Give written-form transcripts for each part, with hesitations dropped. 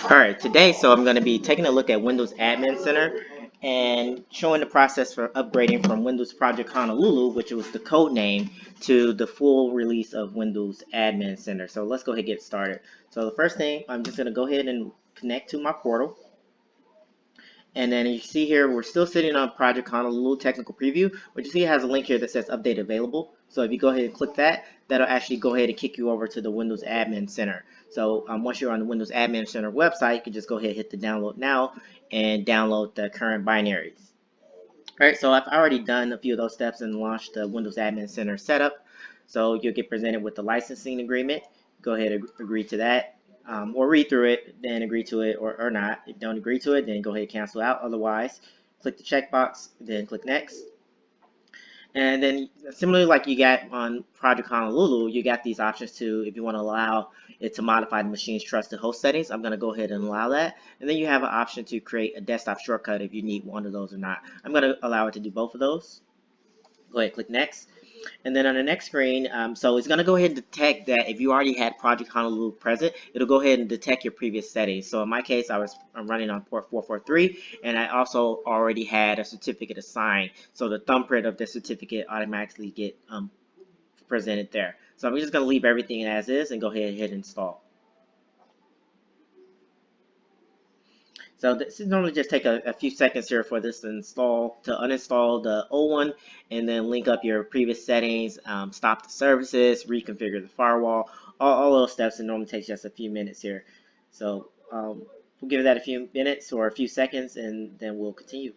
Alright, today I'm going to be taking a look at Windows Admin Center and showing the process for upgrading from Windows Project Honolulu, which was the code name, to the full release of Windows Admin Center. So let's go ahead and get started. So the first thing, I'm just going to go ahead and connect to my portal. And then you see here, we're still sitting on Project Honolulu Technical Preview, but you see it has a link here that says Update Available. So if you go ahead and click that, that'll actually go ahead and kick you over to the Windows Admin Center. So once you're on the Windows Admin Center website, you can just go ahead and hit the download now and download the current binaries. All right, so I've already done a few of those steps and launched the Windows Admin Center setup. So you'll get presented with the licensing agreement. Go ahead and agree to that, or read through it, then agree to it, or not. If you don't agree to it, then go ahead and cancel out. Otherwise, click the checkbox, then click Next. And then similarly like you got on Project Honolulu, you got these options too if you want to allow it to modify the machine's trusted host settings. I'm going to go ahead and allow that. And then you have an option to create a desktop shortcut if you need one of those or not. I'm going to allow it to do both of those. Go ahead, click Next. And then on the next screen, so it's going to go ahead and detect that if you already had Project Honolulu present, it'll go ahead and detect your previous settings. So in my case, I'm running on port 443, and I also already had a certificate assigned. So the thumbprint of the certificate automatically get presented there. So I'm just going to leave everything as is and go ahead and hit install. So this is normally just take a few seconds here for this to uninstall the old one, and then link up your previous settings, stop the services, reconfigure the firewall, all those steps. It normally takes just a few minutes here. So we'll give that a few minutes or a few seconds, and then we'll continue.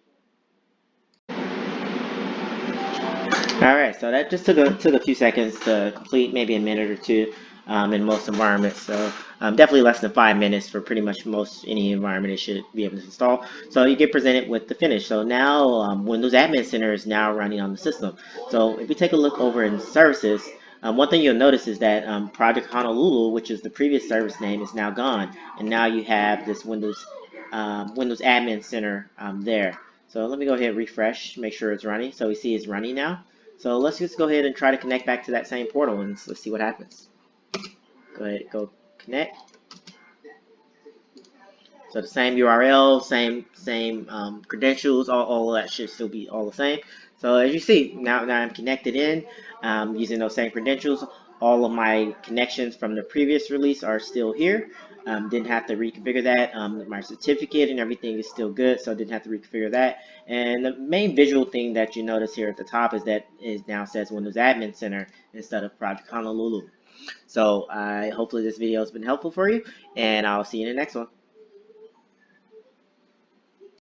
All right, so that just took a few seconds to complete, maybe a minute or two in most environments. So definitely less than 5 minutes for pretty much most any environment it should be able to install. So you get presented with the finish. So now Windows Admin Center is now running on the system. So if we take a look over in services, one thing you'll notice is that Project Honolulu, which is the previous service name, is now gone, and now you have this Windows Admin Center there. So let me go ahead and refresh, make sure it's running. So we see it's running now. So let's just go ahead and try to connect back to that same portal, and let's see what happens. Go ahead, go connect. So the same URL, same credentials, all of that should still be all the same. So as you see, now I'm connected in using those same credentials. All of my connections from the previous release are still here. Didn't have to reconfigure that. My certificate and everything is still good, so didn't have to reconfigure that. And the main visual thing that you notice here at the top is that it now says Windows Admin Center instead of Project Honolulu. So hopefully this video has been helpful for you, and I'll see you in the next one.